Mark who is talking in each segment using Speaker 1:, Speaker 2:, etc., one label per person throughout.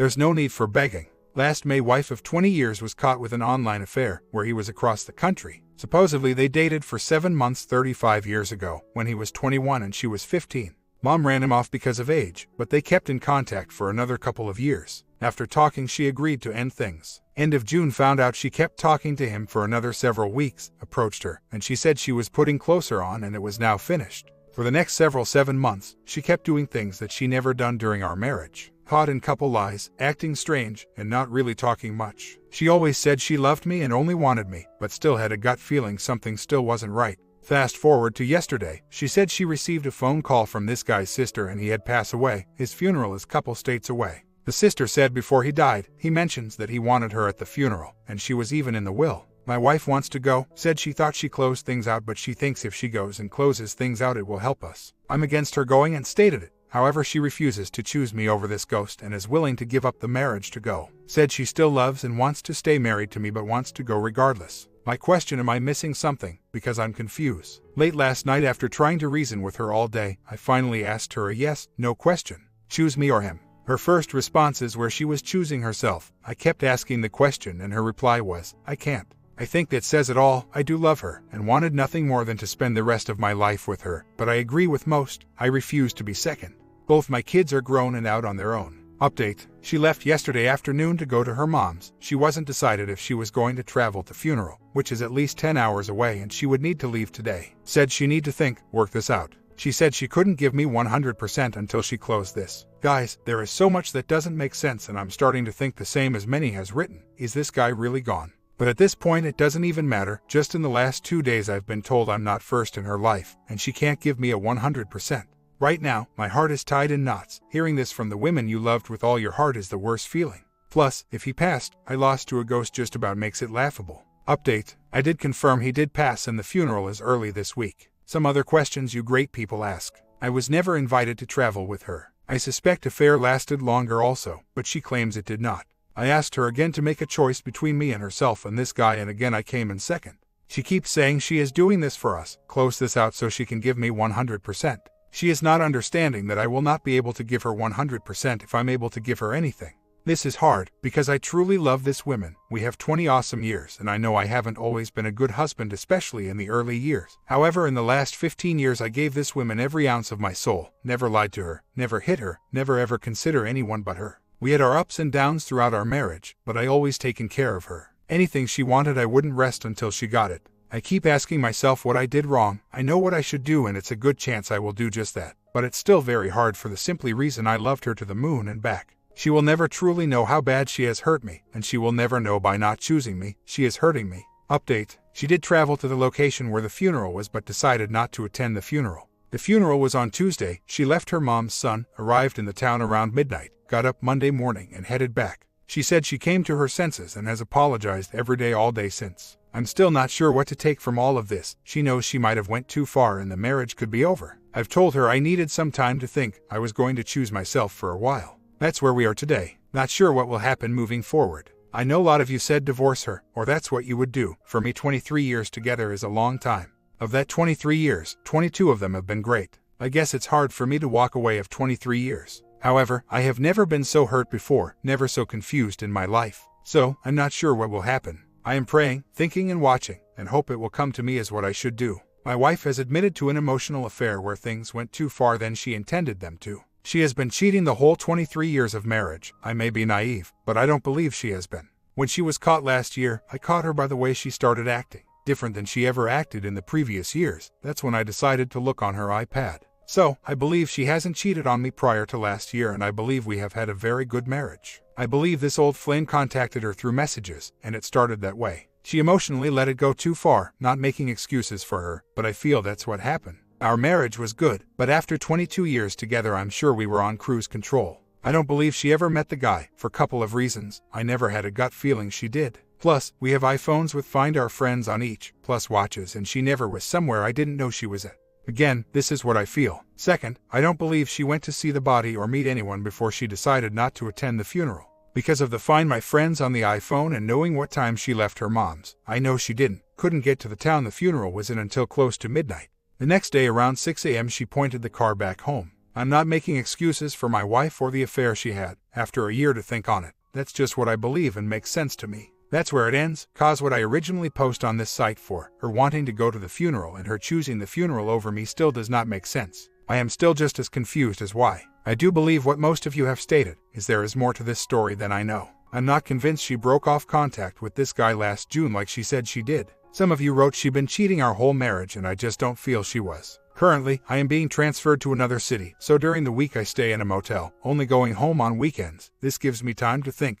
Speaker 1: There's no need for begging. Last May, wife of 20 years was caught with an online affair where he was across the country. Supposedly they dated for 7 months 35 years ago when he was 21 and she was 15. Mom ran him off because of age, but they kept in contact for another couple of years. After talking, she agreed to end things. End of June, found out she kept talking to him for another several weeks, approached her, and she said she was putting closer on and it was now finished. For the next 7 months, she kept doing things that she never done during our marriage. Caught in couple lies, acting strange, and not really talking much. She always said she loved me and only wanted me, but still had a gut feeling something still wasn't right. Fast forward to yesterday, she said she received a phone call from this guy's sister and he had passed away. His funeral is couple states away. The sister said before he died, he mentions that he wanted her at the funeral, and she was even in the will. My wife wants to go, said she thought she closed things out, but she thinks if she goes and closes things out it will help us. I'm against her going and stated it. However, she refuses to choose me over this ghost and is willing to give up the marriage to go. Said she still loves and wants to stay married to me but wants to go regardless. My question: am I missing something? Because I'm confused. Late last night, after trying to reason with her all day, I finally asked her a yes, no question. Choose me or him. Her first response is where she was choosing herself. I kept asking the question and her reply was, I can't. I think that says it all. I do love her and wanted nothing more than to spend the rest of my life with her, but I agree with most. I refuse to be second. Both my kids are grown and out on their own. Update: she left yesterday afternoon to go to her mom's. She wasn't decided if she was going to travel to funeral, which is at least 10 hours away, and she would need to leave today. Said she need to think, work this out. She said she couldn't give me 100% until she closed this. Guys, there is so much that doesn't make sense and I'm starting to think the same as many has written. Is this guy really gone? But at this point it doesn't even matter. Just in the last 2 days I've been told I'm not first in her life, and she can't give me a 100%. Right now, my heart is tied in knots. Hearing this from the women you loved with all your heart is the worst feeling. Plus, if he passed, I lost to a ghost just about makes it laughable. Update: I did confirm he did pass and the funeral is early this week. Some other questions you great people ask. I was never invited to travel with her. I suspect affair lasted longer also, but she claims it did not. I asked her again to make a choice between me and herself and this guy, and again I came in second. She keeps saying she is doing this for us, close this out so she can give me 100%. She is not understanding that I will not be able to give her 100% if I'm able to give her anything. This is hard, because I truly love this woman. We have 20 awesome years, and I know I haven't always been a good husband, especially in the early years. However, in the last 15 years I gave this woman every ounce of my soul, never lied to her, never hit her, never ever consider anyone but her. We had our ups and downs throughout our marriage, but I always taken care of her. Anything she wanted I wouldn't rest until she got it. I keep asking myself what I did wrong. I know what I should do and it's a good chance I will do just that. But it's still very hard for the simply reason I loved her to the moon and back. She will never truly know how bad she has hurt me, and she will never know by not choosing me, she is hurting me. Update: she did travel to the location where the funeral was but decided not to attend the funeral. The funeral was on Tuesday. She left her mom's son, arrived in the town around midnight, got up Monday morning and headed back. She said she came to her senses and has apologized every day all day since. I'm still not sure what to take from all of this. She knows she might have went too far and the marriage could be over. I've told her I needed some time to think. I was going to choose myself for a while. That's where we are today. Not sure what will happen moving forward. I know a lot of you said divorce her, or that's what you would do. For me, 23 years together is a long time. Of that 23 years, 22 of them have been great. I guess it's hard for me to walk away of 23 years. However, I have never been so hurt before, never so confused in my life. So, I'm not sure what will happen. I am praying, thinking and watching, and hope it will come to me as what I should do. My wife has admitted to an emotional affair where things went too far than she intended them to. She has been cheating the whole 23 years of marriage. I may be naive, but I don't believe she has been. When she was caught last year, I caught her by the way she started acting, different than she ever acted in the previous years. That's when I decided to look on her iPad. So, I believe she hasn't cheated on me prior to last year, and I believe we have had a very good marriage. I believe this old flame contacted her through messages, and it started that way. She emotionally let it go too far, not making excuses for her, but I feel that's what happened. Our marriage was good, but after 22 years together I'm sure we were on cruise control. I don't believe she ever met the guy, for a couple of reasons. I never had a gut feeling she did. Plus, we have iPhones with Find Our Friends on each, plus watches, and she never was somewhere I didn't know she was at. Again, this is what I feel. Second, I don't believe she went to see the body or meet anyone before she decided not to attend the funeral. Because of the Find My Friends on the iPhone and knowing what time she left her mom's, I know she couldn't get to the town the funeral was in until close to midnight. The next day around 6 a.m. she pointed the car back home. I'm not making excuses for my wife or the affair she had. After a year to think on it, that's just what I believe and makes sense to me. That's where it ends. Cause what I originally post on this site for, her wanting to go to the funeral and her choosing the funeral over me still does not make sense. I am still just as confused as why. I do believe what most of you have stated, is there is more to this story than I know. I'm not convinced she broke off contact with this guy last June like she said she did. Some of you wrote she'd been cheating our whole marriage and I just don't feel she was. Currently, I am being transferred to another city, so during the week I stay in a motel, only going home on weekends. This gives me time to think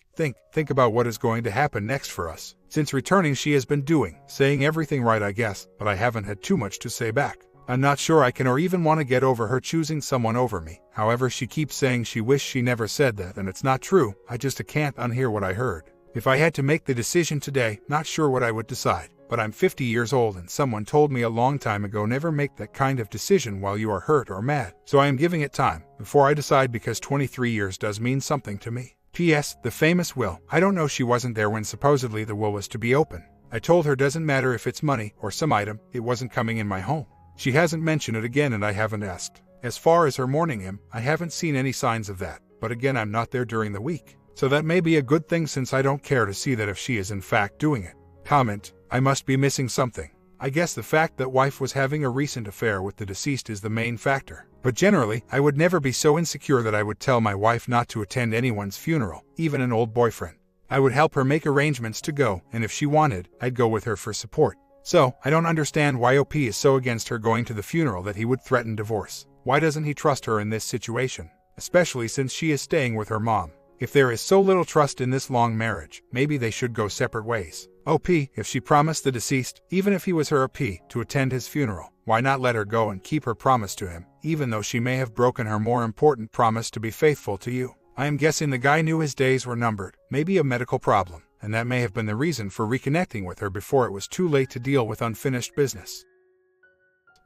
Speaker 1: about what is going to happen next for us. Since returning she has been saying everything right I guess, but I haven't had too much to say back. I'm not sure I can or even want to get over her choosing someone over me. However, she keeps saying she wished she never said that and it's not true. I just can't unhear what I heard. If I had to make the decision today, not sure what I would decide. But I'm 50 years old and someone told me a long time ago never make that kind of decision while you are hurt or mad. So I am giving it time before I decide because 23 years does mean something to me. P.S. The famous will. I don't know, she wasn't there when supposedly the will was to be open. I told her doesn't matter if it's money or some item, it wasn't coming in my home. She hasn't mentioned it again and I haven't asked. As far as her mourning him, I haven't seen any signs of that. But again, I'm not there during the week. So that may be a good thing since I don't care to see that if she is in fact doing it. Comment. I must be missing something. I guess the fact that wife was having a recent affair with the deceased is the main factor. But generally, I would never be so insecure that I would tell my wife not to attend anyone's funeral, even an old boyfriend. I would help her make arrangements to go, and if she wanted, I'd go with her for support. So, I don't understand why OP is so against her going to the funeral that he would threaten divorce. Why doesn't he trust her in this situation? Especially since she is staying with her mom. If there is so little trust in this long marriage, maybe they should go separate ways. OP, if she promised the deceased, even if he was her OP, to attend his funeral, why not let her go and keep her promise to him, even though she may have broken her more important promise to be faithful to you? I am guessing the guy knew his days were numbered, maybe a medical problem, and that may have been the reason for reconnecting with her before it was too late to deal with unfinished business.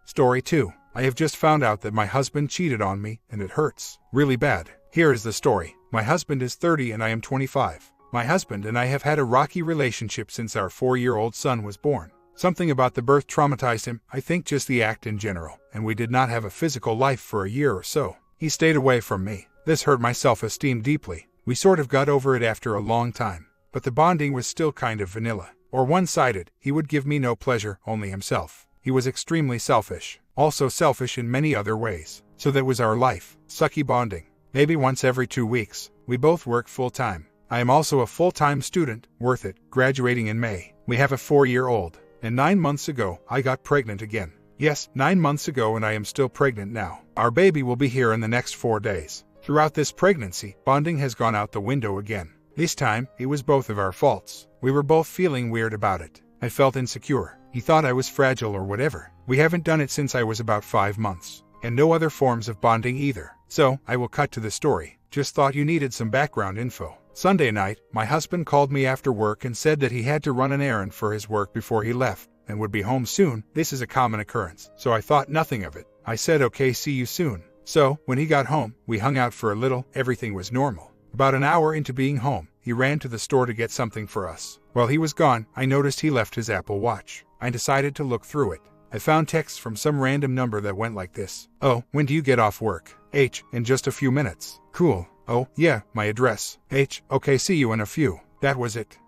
Speaker 1: Story 2. I have just found out that my husband cheated on me, and it hurts really bad. Here is the story. My husband is 30 and I am 25. My husband and I have had a rocky relationship since our 4-year-old son was born. Something about the birth traumatized him, I think just the act in general, and we did not have a physical life for a year or so. He stayed away from me. This hurt my self-esteem deeply. We sort of got over it after a long time, but the bonding was still kind of vanilla, or one-sided. He would give me no pleasure, only himself. He was extremely selfish, also selfish in many other ways. So that was our life, sucky bonding. Maybe once every 2 weeks. We both work full-time. I am also a full-time student, worth it, graduating in May. We have a 4-year-old, and 9 months ago, I got pregnant again. Yes, 9 months ago and I am still pregnant now. Our baby will be here in the next 4 days. Throughout this pregnancy, bonding has gone out the window again. This time, it was both of our faults. We were both feeling weird about it. I felt insecure. He thought I was fragile or whatever. We haven't done it since I was about 5 months. And no other forms of bonding either. So, I will cut to the story. Just thought you needed some background info. Sunday night, my husband called me after work and said that he had to run an errand for his work before he left, and would be home soon. This is a common occurrence, so I thought nothing of it. I said okay, see you soon. So, when he got home, we hung out for a little, everything was normal. About an hour into being home, he ran to the store to get something for us. While he was gone, I noticed he left his Apple Watch. I decided to look through it. I found texts from some random number that went like this. Oh, when do you get off work? H, in just a few minutes. Cool. Oh, yeah, my address. H, okay, see you in a few. That was it,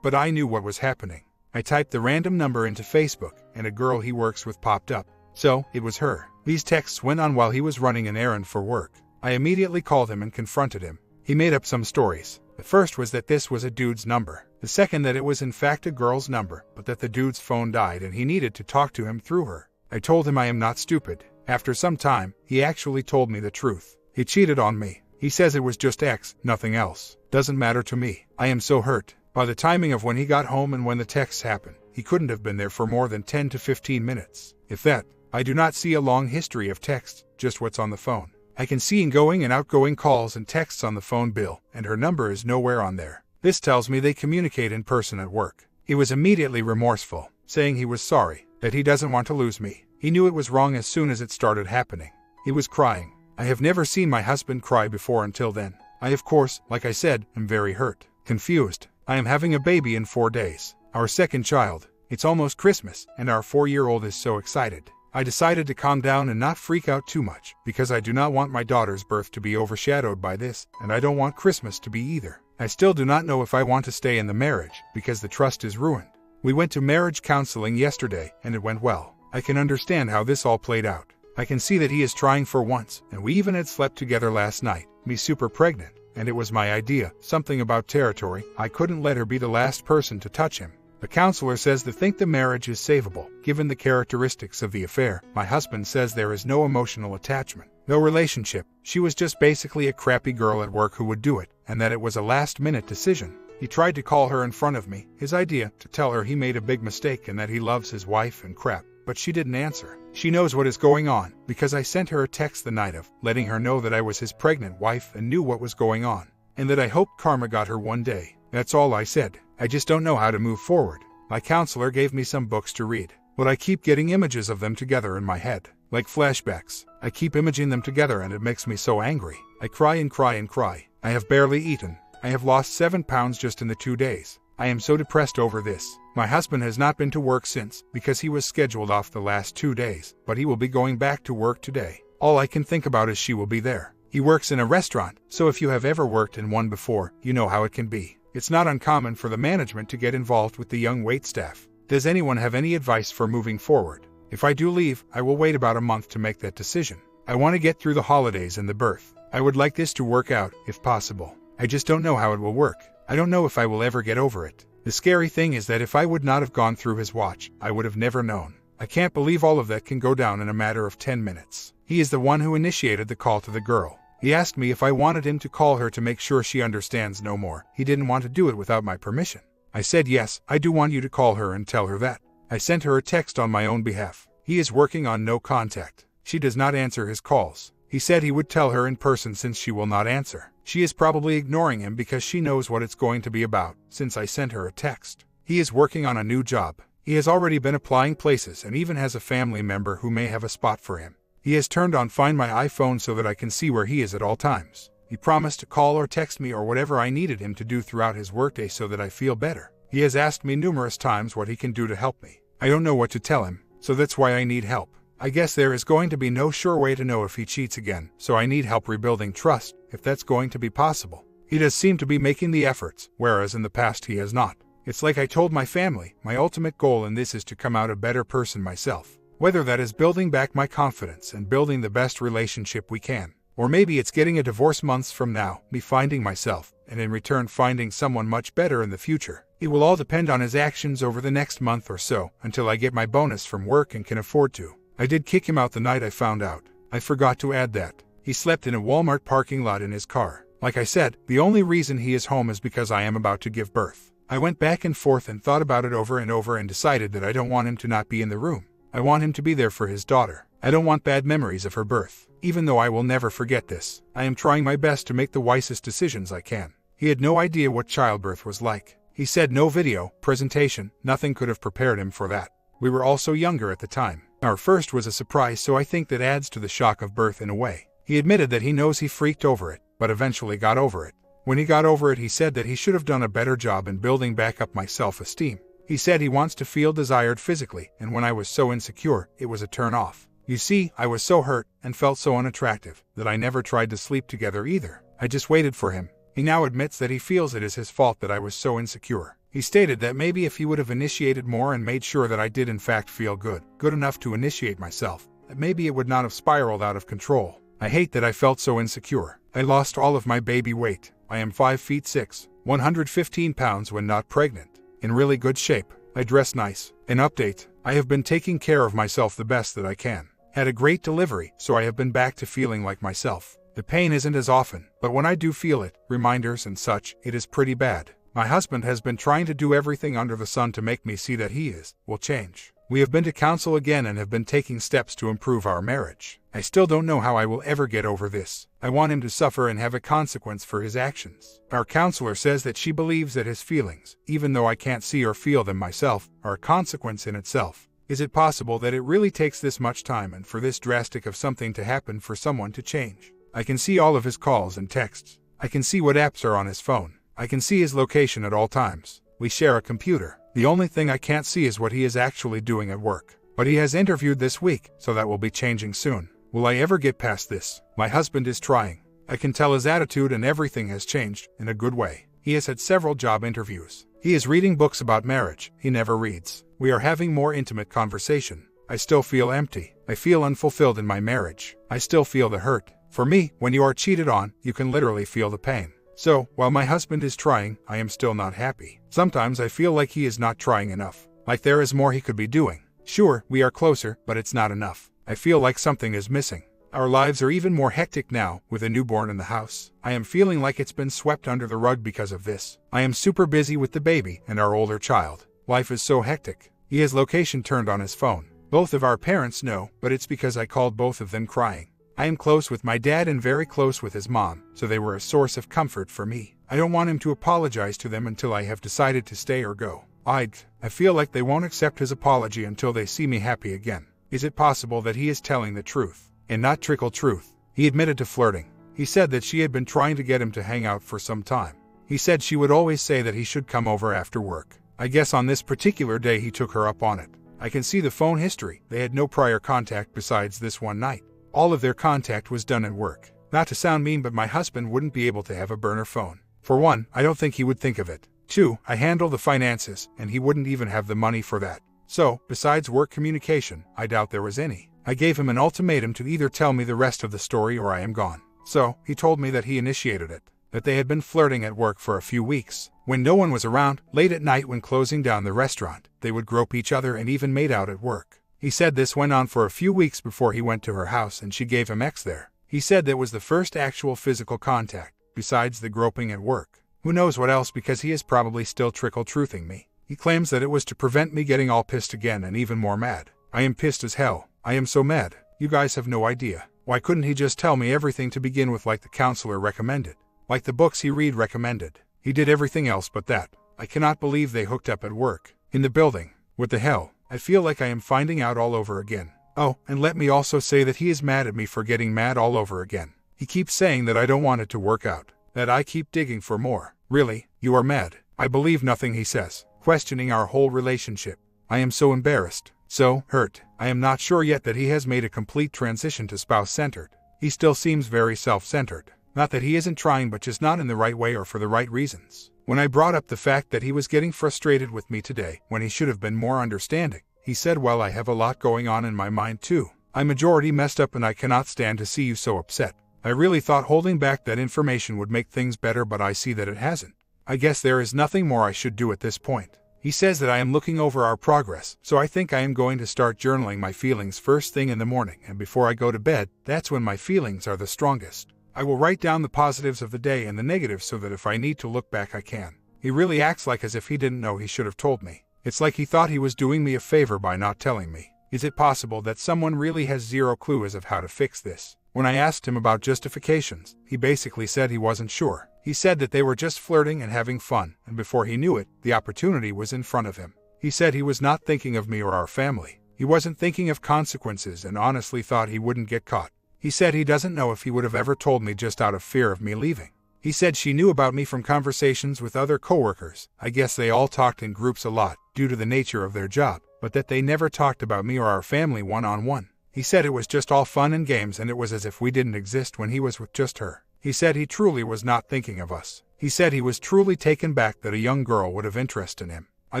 Speaker 1: but I knew what was happening. I typed the random number into Facebook, and a girl he works with popped up. So, it was her. These texts went on while he was running an errand for work. I immediately called him and confronted him. He made up some stories. The first was that this was a dude's number. The second that it was in fact a girl's number, but that the dude's phone died and he needed to talk to him through her. I told him I am not stupid. After some time, he actually told me the truth. He cheated on me. He says it was just X, nothing else. Doesn't matter to me. I am so hurt. By the timing of when he got home and when the texts happened, he couldn't have been there for more than 10 to 15 minutes. If that, I do not see a long history of texts, just what's on the phone. I can see ingoing and outgoing calls and texts on the phone bill, and her number is nowhere on there. This tells me they communicate in person at work. He was immediately remorseful, saying he was sorry, that he doesn't want to lose me. He knew it was wrong as soon as it started happening. He was crying. I have never seen my husband cry before until then. I of course, like I said, am very hurt, confused. I am having a baby in 4 days. Our second child. It's almost Christmas, and our 4-year-old is so excited. I decided to calm down and not freak out too much, because I do not want my daughter's birth to be overshadowed by this, and I don't want Christmas to be either. I still do not know if I want to stay in the marriage, because the trust is ruined. We went to marriage counseling yesterday, and it went well. I can understand how this all played out. I can see that he is trying for once, and we even had slept together last night, me super pregnant, and it was my idea, something about territory. I couldn't let her be the last person to touch him. The counselor says they think the marriage is savable, given the characteristics of the affair. My husband says there is no emotional attachment, no relationship. She was just basically a crappy girl at work who would do it, and that it was a last-minute decision. He tried to call her in front of me, his idea, to tell her he made a big mistake and that he loves his wife and crap, but she didn't answer. She knows what is going on, because I sent her a text the night of, letting her know that I was his pregnant wife and knew what was going on, and that I hoped karma got her one day. That's all I said. I just don't know how to move forward. My counselor gave me some books to read, but I keep getting images of them together in my head, like flashbacks. I keep imaging them together and it makes me so angry. I cry and cry and cry. I have barely eaten. I have lost 7 pounds just in the 2 days. I am so depressed over this. My husband has not been to work since, because he was scheduled off the last 2 days, but he will be going back to work today. All I can think about is she will be there. He works in a restaurant, so if you have ever worked in one before, you know how it can be. It's not uncommon for the management to get involved with the young waitstaff. Does anyone have any advice for moving forward? If I do leave, I will wait about a month to make that decision. I want to get through the holidays and the birth. I would like this to work out, if possible. I just don't know how it will work. I don't know if I will ever get over it. The scary thing is that if I would not have gone through his watch, I would have never known. I can't believe all of that can go down in a matter of 10 minutes. He is the one who initiated the call to the girl. He asked me if I wanted him to call her to make sure she understands no more. He didn't want to do it without my permission. I said yes, I do want you to call her and tell her that. I sent her a text on my own behalf. He is working on no contact. She does not answer his calls. He said he would tell her in person since she will not answer. She is probably ignoring him because she knows what it's going to be about, since I sent her a text. He is working on a new job. He has already been applying places and even has a family member who may have a spot for him. He has turned on Find My iPhone so that I can see where he is at all times. He promised to call or text me or whatever I needed him to do throughout his workday so that I feel better. He has asked me numerous times what he can do to help me. I don't know what to tell him, so that's why I need help. I guess there is going to be no sure way to know if he cheats again, so I need help rebuilding trust, if that's going to be possible. He does seem to be making the efforts, whereas in the past he has not. It's like I told my family, my ultimate goal in this is to come out a better person myself. Whether that is building back my confidence and building the best relationship we can. Or maybe it's getting a divorce months from now, me finding myself, and in return finding someone much better in the future. It will all depend on his actions over the next month or so, until I get my bonus from work and can afford to. I did kick him out the night I found out. I forgot to add that. He slept in a Walmart parking lot in his car. Like I said, the only reason he is home is because I am about to give birth. I went back and forth and thought about it over and over and decided that I don't want him to not be in the room. I want him to be there for his daughter. I don't want bad memories of her birth. Even though I will never forget this, I am trying my best to make the wisest decisions I can. He had no idea what childbirth was like. He said no video, presentation, nothing could have prepared him for that. We were also younger at the time. Our first was a surprise, so I think that adds to the shock of birth in a way. He admitted that he knows he freaked over it, but eventually got over it. When he got over it, he said that he should have done a better job in building back up my self-esteem. He said he wants to feel desired physically, and when I was so insecure, it was a turn-off. You see, I was so hurt, and felt so unattractive, that I never tried to sleep together either. I just waited for him. He now admits that he feels it is his fault that I was so insecure. He stated that maybe if he would have initiated more and made sure that I did in fact feel good enough to initiate myself, that maybe it would not have spiraled out of control. I hate that I felt so insecure. I lost all of my baby weight. I am 5 feet 6, 115 pounds when not pregnant. In really good shape. I dress nice. An update. I have been taking care of myself the best that I can. Had a great delivery, so I have been back to feeling like myself. The pain isn't as often, but when I do feel it, reminders and such, it is pretty bad. My husband has been trying to do everything under the sun to make me see that he will change. We have been to counsel again and have been taking steps to improve our marriage. I still don't know how I will ever get over this. I want him to suffer and have a consequence for his actions. Our counselor says that she believes that his feelings, even though I can't see or feel them myself, are a consequence in itself. Is it possible that it really takes this much time and for this drastic of something to happen for someone to change? I can see all of his calls and texts. I can see what apps are on his phone. I can see his location at all times. We share a computer. The only thing I can't see is what he is actually doing at work. But he has interviewed this week, so that will be changing soon. Will I ever get past this? My husband is trying. I can tell his attitude and everything has changed, in a good way. He has had several job interviews. He is reading books about marriage. He never reads. We are having more intimate conversation. I still feel empty. I feel unfulfilled in my marriage. I still feel the hurt. For me, when you are cheated on, you can literally feel the pain. So, while my husband is trying, I am still not happy. Sometimes I feel like he is not trying enough. Like there is more he could be doing. Sure, we are closer, but it's not enough. I feel like something is missing. Our lives are even more hectic now, with a newborn in the house. I am feeling like it's been swept under the rug because of this. I am super busy with the baby and our older child. Life is so hectic. He has location turned on his phone. Both of our parents know, but it's because I called both of them crying. I am close with my dad and very close with his mom, so they were a source of comfort for me. I don't want him to apologize to them until I have decided to stay or go. I feel like they won't accept his apology until they see me happy again. Is it possible that he is telling the truth? And not trickle truth. He admitted to flirting. He said that she had been trying to get him to hang out for some time. He said she would always say that he should come over after work. I guess on this particular day he took her up on it. I can see the phone history. They had no prior contact besides this one night. All of their contact was done at work. Not to sound mean, but my husband wouldn't be able to have a burner phone. For one, I don't think he would think of it. Two, I handle the finances, and he wouldn't even have the money for that. So, besides work communication, I doubt there was any. I gave him an ultimatum to either tell me the rest of the story or I am gone. So, he told me that he initiated it, that they had been flirting at work for a few weeks. When no one was around, late at night when closing down the restaurant, they would grope each other and even made out at work. He said this went on for a few weeks before he went to her house and she gave him X there. He said that was the first actual physical contact, besides the groping at work. Who knows what else, because he is probably still trickle-truthing me. He claims that it was to prevent me getting all pissed again and even more mad. I am pissed as hell. I am so mad. You guys have no idea. Why couldn't he just tell me everything to begin with, like the counselor recommended? Like the books he read recommended? He did everything else but that. I cannot believe they hooked up at work. In the building. What the hell? I feel like I am finding out all over again. Oh, and let me also say that he is mad at me for getting mad all over again. He keeps saying that I don't want it to work out. That I keep digging for more. Really? You are mad? I believe nothing he says. Questioning our whole relationship. I am so embarrassed. So hurt. I am not sure yet that he has made a complete transition to spouse-centered. He still seems very self-centered. Not that he isn't trying, but just not in the right way or for the right reasons. When I brought up the fact that he was getting frustrated with me today, when he should have been more understanding, he said, well, I have a lot going on in my mind too. I'm majority messed up and I cannot stand to see you so upset. I really thought holding back that information would make things better, but I see that it hasn't. I guess there is nothing more I should do at this point. He says that I am looking over our progress, so I think I am going to start journaling my feelings first thing in the morning, and before I go to bed, that's when my feelings are the strongest. I will write down the positives of the day and the negatives so that if I need to look back I can. He really acts like as if he didn't know he should have told me. It's like he thought he was doing me a favor by not telling me. Is it possible that someone really has zero clue as of how to fix this? When I asked him about justifications, he basically said he wasn't sure. He said that they were just flirting and having fun, and before he knew it, the opportunity was in front of him. He said he was not thinking of me or our family. He wasn't thinking of consequences and honestly thought he wouldn't get caught. He said he doesn't know if he would have ever told me just out of fear of me leaving. He said she knew about me from conversations with other coworkers. I guess they all talked in groups a lot, due to the nature of their job, but that they never talked about me or our family one-on-one. He said it was just all fun and games and it was as if we didn't exist when he was with just her. He said he truly was not thinking of us. He said he was truly taken back that a young girl would have interest in him. I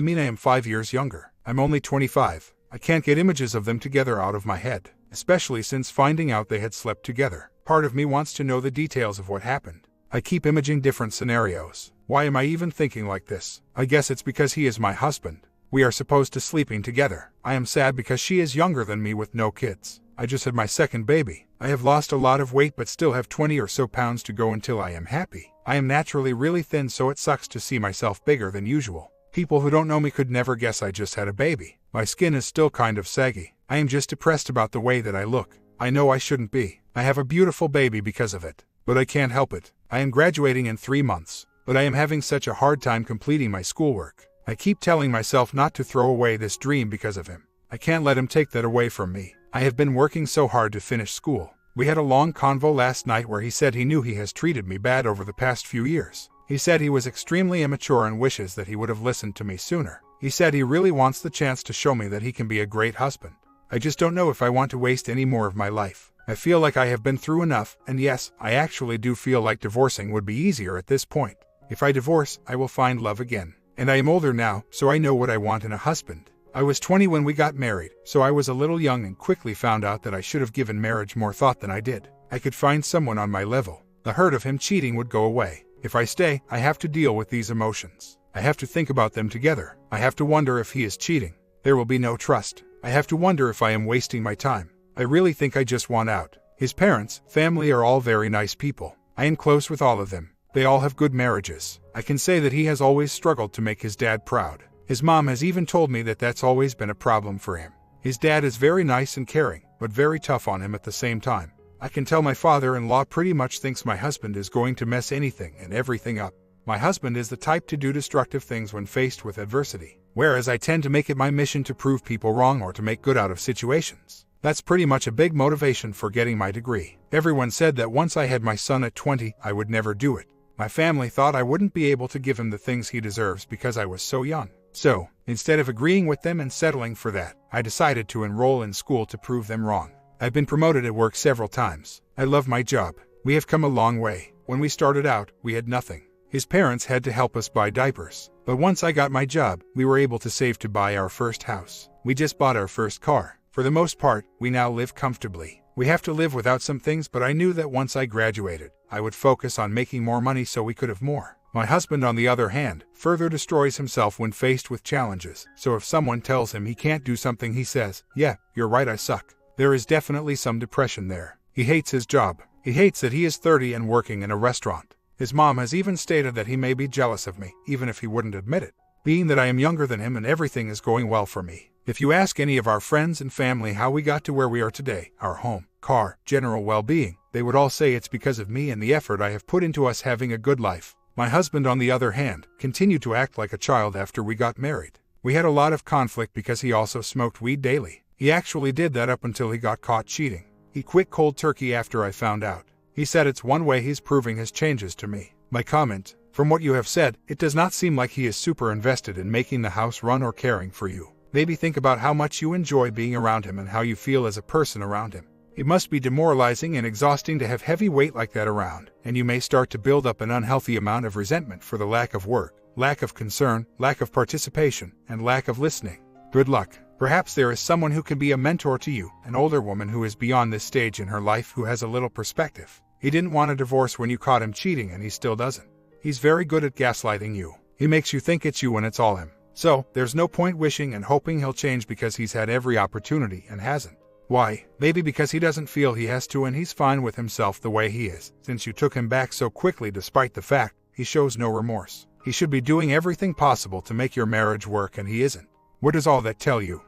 Speaker 1: mean, I am 5 years younger. I'm only 25. I can't get images of them together out of my head, especially since finding out they had slept together. Part of me wants to know the details of what happened. I keep imaging different scenarios. Why am I even thinking like this? I guess it's because he is my husband. We are supposed to sleeping together. I am sad because she is younger than me with no kids. I just had my second baby. I have lost a lot of weight but still have 20 or so pounds to go until I am happy. I am naturally really thin, so it sucks to see myself bigger than usual. People who don't know me could never guess I just had a baby. My skin is still kind of saggy. I am just depressed about the way that I look. I know I shouldn't be. I have a beautiful baby because of it. But I can't help it. I am graduating in 3 months. But I am having such a hard time completing my schoolwork. I keep telling myself not to throw away this dream because of him. I can't let him take that away from me. I have been working so hard to finish school. We had a long convo last night where he said he knew he has treated me bad over the past few years. He said he was extremely immature and wishes that he would have listened to me sooner. He said he really wants the chance to show me that he can be a great husband. I just don't know if I want to waste any more of my life. I feel like I have been through enough, and yes, I actually do feel like divorcing would be easier at this point. If I divorce, I will find love again. And I am older now, so I know what I want in a husband. I was 20 when we got married, so I was a little young and quickly found out that I should have given marriage more thought than I did. I could find someone on my level. The hurt of him cheating would go away. If I stay, I have to deal with these emotions. I have to think about them together. I have to wonder if he is cheating. There will be no trust. I have to wonder if I am wasting my time. I really think I just want out. His parents, family are all very nice people. I am close with all of them. They all have good marriages. I can say that he has always struggled to make his dad proud. His mom has even told me that that's always been a problem for him. His dad is very nice and caring, but very tough on him at the same time. I can tell my father-in-law pretty much thinks my husband is going to mess anything and everything up. My husband is the type to do destructive things when faced with adversity, whereas I tend to make it my mission to prove people wrong or to make good out of situations. That's pretty much a big motivation for getting my degree. Everyone said that once I had my son at 20, I would never do it. My family thought I wouldn't be able to give him the things he deserves because I was so young. So, instead of agreeing with them and settling for that, I decided to enroll in school to prove them wrong. I've been promoted at work several times. I love my job. We have come a long way. When we started out, we had nothing. His parents had to help us buy diapers. But once I got my job, we were able to save to buy our first house. We just bought our first car. For the most part, we now live comfortably. We have to live without some things, but I knew that once I graduated, I would focus on making more money so we could have more. My husband, on the other hand, further destroys himself when faced with challenges. So if someone tells him he can't do something, he says, "Yeah, you're right, I suck." There is definitely some depression there. He hates his job. He hates that he is 30 and working in a restaurant. His mom has even stated that he may be jealous of me, even if he wouldn't admit it, being that I am younger than him and everything is going well for me. If you ask any of our friends and family how we got to where we are today, our home, car, general well-being, they would all say it's because of me and the effort I have put into us having a good life. My husband, on the other hand, continued to act like a child after we got married. We had a lot of conflict because he also smoked weed daily. He actually did that up until he got caught cheating. He quit cold turkey after I found out. He said it's one way he's proving his changes to me. My comment: from what you have said, it does not seem like he is super invested in making the house run or caring for you. Maybe think about how much you enjoy being around him and how you feel as a person around him. It must be demoralizing and exhausting to have heavy weight like that around, and you may start to build up an unhealthy amount of resentment for the lack of work, lack of concern, lack of participation, and lack of listening. Good luck. Perhaps there is someone who can be a mentor to you, an older woman who is beyond this stage in her life who has a little perspective. He didn't want a divorce when you caught him cheating, and he still doesn't. He's very good at gaslighting you. He makes you think it's you when it's all him. So, there's no point wishing and hoping he'll change because he's had every opportunity and hasn't. Why? Maybe because he doesn't feel he has to and he's fine with himself the way he is, since you took him back so quickly despite the fact he shows no remorse. He should be doing everything possible to make your marriage work and he isn't. What does all that tell you?